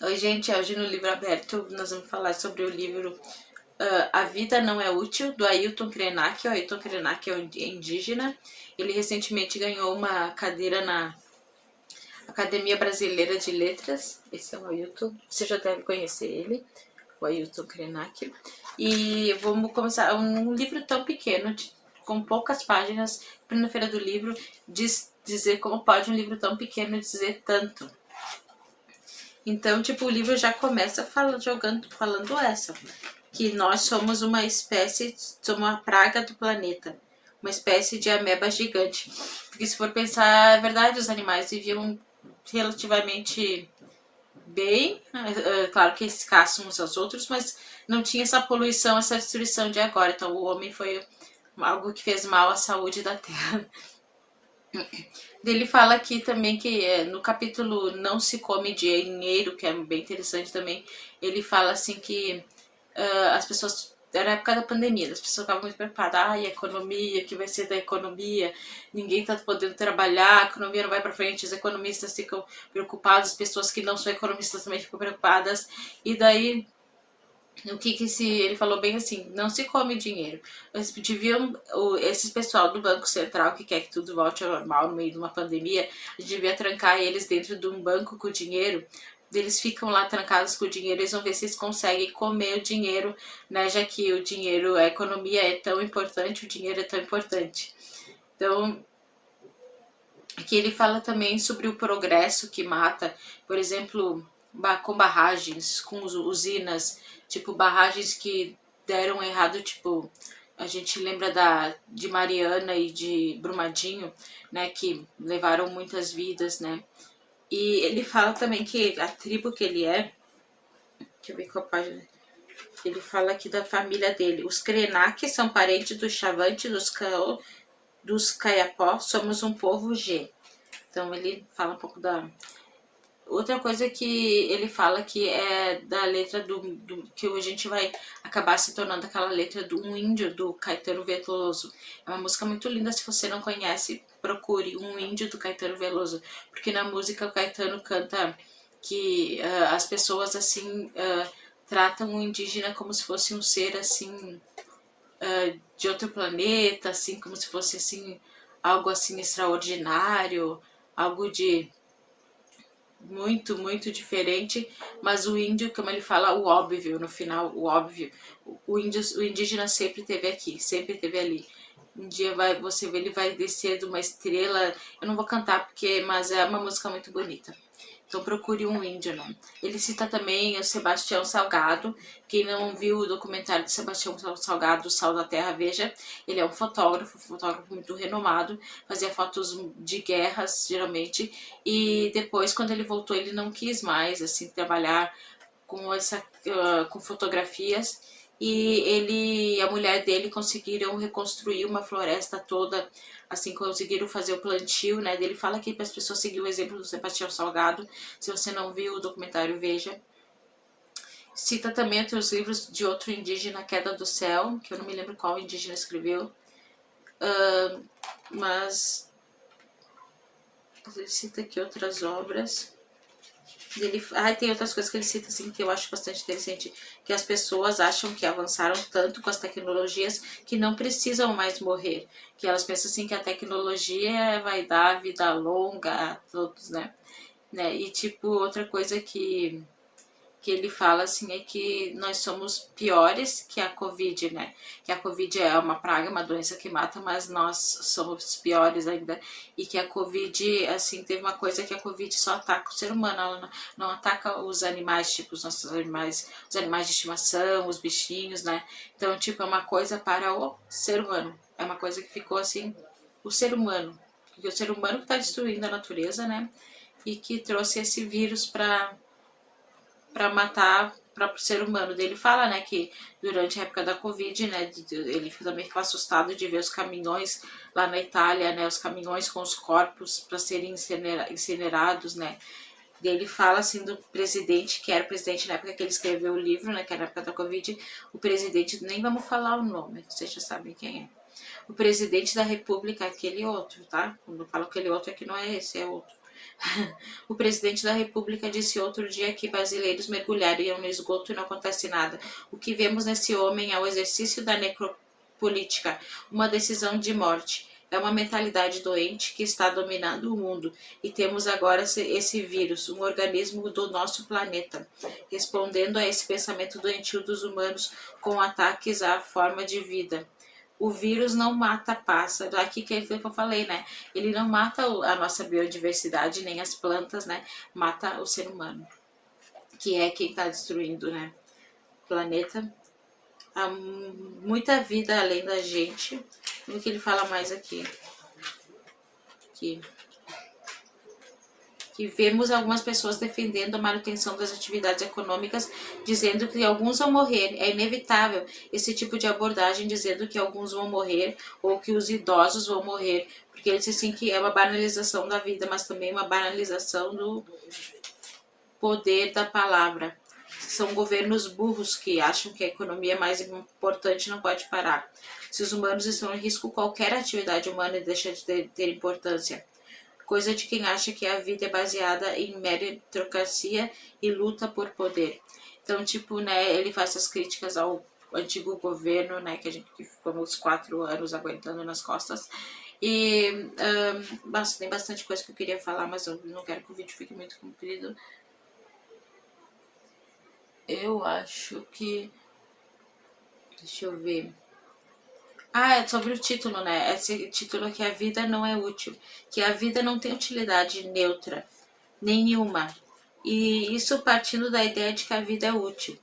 Oi, gente, hoje no Livro Aberto nós vamos falar sobre o livro A Vida Não é Útil, do Ailton Krenak. O Ailton Krenak é indígena. Ele recentemente ganhou uma cadeira na Academia Brasileira de Letras. Esse é o Ailton, você já deve conhecer ele, o Ailton Krenak. E vamos começar, um livro tão pequeno, com poucas páginas, na Feira do Livro, dizer como pode um livro tão pequeno dizer tanto. Então, tipo, o livro já começa falando essa, que nós somos uma espécie, somos uma praga do planeta, uma espécie de ameba gigante. Porque se for pensar, é verdade, os animais viviam relativamente bem, claro que eles caçam uns aos outros, mas não tinha essa poluição, essa destruição de agora. Então, o homem foi algo que fez mal à saúde da Terra. Ele fala aqui também que no capítulo Não se come dinheiro, que é bem interessante também, ele fala assim que as pessoas, era a época da pandemia, as pessoas ficavam muito preocupadas, a economia, o que vai ser da economia, ninguém tá podendo trabalhar, a economia não vai para frente, os economistas ficam preocupados, as pessoas que não são economistas também ficam preocupadas, e daí o que ele falou bem assim, não se come dinheiro. Eles deviam, esse pessoal do Banco Central que quer que tudo volte ao normal no meio de uma pandemia, a gente devia trancar eles dentro de um banco com dinheiro. Eles ficam lá trancados com o dinheiro, eles vão ver se eles conseguem comer o dinheiro, né? Já que o dinheiro, a economia é tão importante, o dinheiro é tão importante. Então, aqui ele fala também sobre o progresso que mata, por exemplo, com barragens, com usinas, tipo barragens que deram errado, tipo, a gente lembra de Mariana e de Brumadinho, né, que levaram muitas vidas, né. E ele fala também que a tribo que ele é, deixa eu ver qual página, ele fala aqui da família dele, os Krenak são parentes dos Chavante, dos Kayapó, somos um povo G. Então ele fala um pouco da... Outra coisa que ele fala que é da letra que a gente vai acabar se tornando aquela letra do Um Índio, do Caetano Veloso. É uma música muito linda, se você não conhece, procure Um Índio, do Caetano Veloso. Porque na música o Caetano canta que as pessoas assim tratam o indígena como se fosse um ser assim de outro planeta, assim, como se fosse assim algo assim extraordinário, algo de muito, muito diferente, mas o índio, como ele fala, o óbvio, no final, o óbvio, o indígena sempre esteve aqui, sempre esteve ali. Um dia você vê, ele vai descer de uma estrela, eu não vou cantar porque, mas é uma música muito bonita. Então procure um índio, né? Ele cita também o Sebastião Salgado. Quem não viu o documentário de Sebastião Salgado, O Sal da Terra, veja. Ele é um fotógrafo muito renomado, fazia fotos de guerras, geralmente. E depois, quando ele voltou, ele não quis mais assim trabalhar com fotografias. E ele e a mulher dele conseguiram reconstruir uma floresta toda, assim, conseguiram fazer o plantio, né? Ele fala aqui para as pessoas seguir o exemplo do Sebastião Salgado. Se você não viu o documentário, veja. Cita também outros livros de outro indígena, Queda do Céu, que eu não me lembro qual indígena escreveu, mas ele cita aqui outras obras. Tem outras coisas que ele cita assim que eu acho bastante interessante, que as pessoas acham que avançaram tanto com as tecnologias que não precisam mais morrer, que elas pensam assim que a tecnologia vai dar vida longa a todos, né? E tipo, outra coisa que ele fala assim é que nós somos piores que a Covid, né? Que a Covid é uma praga, uma doença que mata, mas nós somos piores ainda. E que a Covid, assim, teve uma coisa que a Covid só ataca o ser humano, ela não ataca os animais, tipo os nossos animais, os animais de estimação, os bichinhos, né? Então, tipo, é uma coisa para o ser humano. É uma coisa que ficou assim, o ser humano. Porque o ser humano que está destruindo a natureza, né? E que trouxe esse vírus para matar o próprio ser humano. Ele fala, né, que durante a época da Covid, né, ele também ficou assustado de ver os caminhões lá na Itália, né, os caminhões com os corpos para serem incinerados, né. E ele fala assim do presidente, que era presidente na época que ele escreveu o livro, né, que era na época da Covid, o presidente, nem vamos falar o nome, vocês já sabem quem é. O presidente da República, aquele outro, tá? Quando eu falo aquele outro, é que não é esse, é outro. O presidente da República disse outro dia que brasileiros mergulhariam no esgoto e não acontece nada. O que vemos nesse homem é o exercício da necropolítica, uma decisão de morte. É uma mentalidade doente que está dominando o mundo e temos agora esse vírus, um organismo do nosso planeta, respondendo a esse pensamento doentio dos humanos com ataques à forma de vida. O vírus não mata pássaro, aqui que eu falei, né? Ele não mata a nossa biodiversidade, nem as plantas, né? Mata o ser humano, que é quem está destruindo, né? O planeta. Há muita vida além da gente. O que ele fala mais aqui? Que vemos algumas pessoas defendendo a manutenção das atividades econômicas, dizendo que alguns vão morrer. É inevitável esse tipo de abordagem, dizendo que alguns vão morrer ou que os idosos vão morrer, porque eles dizem que é uma banalização da vida, mas também uma banalização do poder da palavra. São governos burros que acham que a economia é mais importante e não pode parar. Se os humanos estão em risco, qualquer atividade humana deixa de ter importância. Coisa de quem acha que a vida é baseada em meritocracia e luta por poder. Então, tipo, né, ele faz essas críticas ao antigo governo, né, que a gente ficou uns 4 anos aguentando nas costas. E tem bastante coisa que eu queria falar, mas eu não quero que o vídeo fique muito comprido. Eu acho que... Deixa eu ver... é sobre o título, né? Esse título que a vida não é útil, que a vida não tem utilidade neutra, nenhuma. E isso partindo da ideia de que a vida é útil.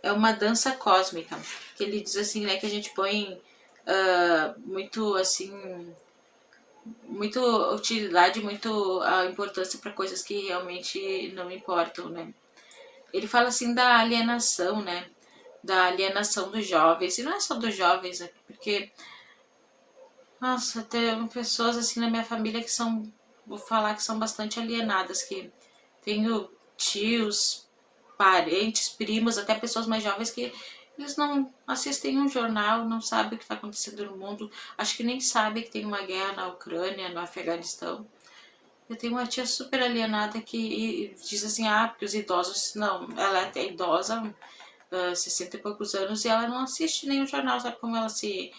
É uma dança cósmica, que ele diz assim, né, que a gente põe muito, assim, muito utilidade, muito importância para coisas que realmente não importam, né? Ele fala assim da alienação, né? Da alienação dos jovens. E não é só dos jovens, né? Porque nossa, tem pessoas assim na minha família que são, vou falar que são bastante alienadas, que tenho tios, parentes, primos, até pessoas mais jovens que eles não assistem um jornal, não sabem o que está acontecendo no mundo, acho que nem sabem que tem uma guerra na Ucrânia, no Afeganistão. Eu tenho uma tia super alienada que diz assim, porque os idosos, não, ela é até idosa, 60 e poucos anos, e ela não assiste nenhum jornal, sabe como ela se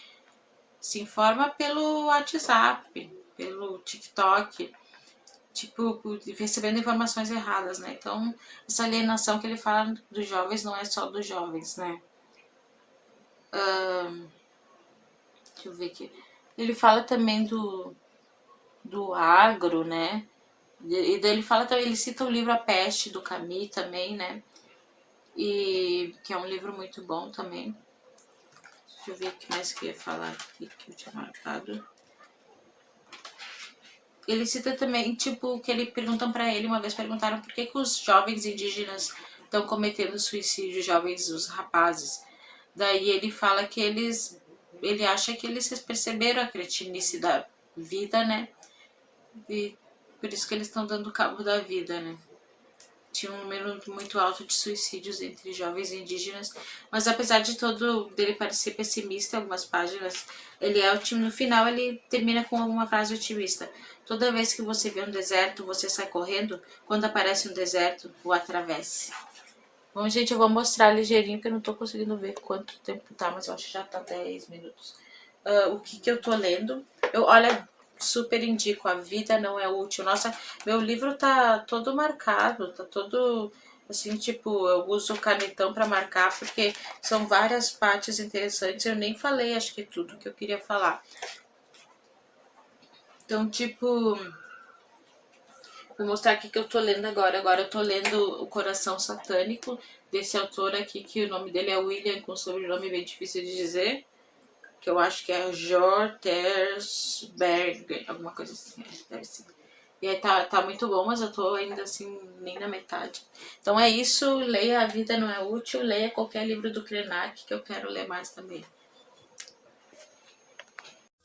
informa pelo WhatsApp, pelo TikTok, tipo, recebendo informações erradas, né? Então, essa alienação que ele fala dos jovens não é só dos jovens, né? Deixa eu ver aqui. Ele fala também do agro, né? E daí ele fala também, ele cita o livro A Peste, do Camus também, né? E que é um livro muito bom também. Deixa eu ver o que mais que eu ia falar aqui que eu tinha marcado. Ele cita também, tipo, que ele perguntam pra ele, uma vez perguntaram por que os jovens indígenas estão cometendo suicídio, jovens, os rapazes. Daí ele fala que ele acha que eles perceberam a cretinice da vida, né? E por isso que eles estão dando cabo da vida, né? Tinha um número muito alto de suicídios entre jovens indígenas, mas apesar de todo dele parecer pessimista em algumas páginas, ele é otimista. No final ele termina com uma frase otimista. Toda vez que você vê um deserto, você sai correndo, quando aparece um deserto, o atravesse. Bom, gente, eu vou mostrar ligeirinho, porque eu não tô conseguindo ver quanto tempo tá, mas eu acho que já tá 10 minutos. O que eu tô lendo? Olha, super indico, A Vida Não É Útil. Nossa, meu livro tá todo marcado, tá todo assim, tipo, eu uso o canetão pra marcar, porque são várias partes interessantes. Eu nem falei, acho que tudo que eu queria falar. Então, tipo, vou mostrar aqui que eu tô lendo agora. Agora eu tô lendo O Coração Satânico, desse autor aqui, que o nome dele é William, com sobrenome bem difícil de dizer, que eu acho que é Jortersberg, alguma coisa assim, deve ser. E aí tá muito bom, mas eu tô ainda assim, nem na metade. Então é isso, leia A Vida Não É Útil, leia qualquer livro do Krenak, que eu quero ler mais também.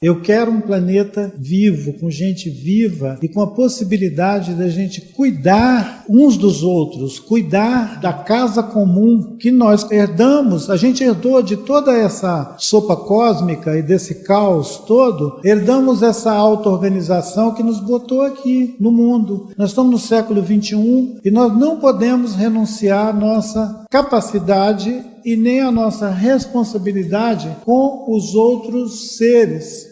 Eu quero um planeta vivo, com gente viva e com a possibilidade da gente cuidar uns dos outros, cuidar da casa comum que nós herdamos. A gente herdou de toda essa sopa cósmica e desse caos todo, herdamos essa auto-organização que nos botou aqui no mundo. Nós estamos no século XXI e nós não podemos renunciar à nossa capacidade e nem a nossa responsabilidade com os outros seres.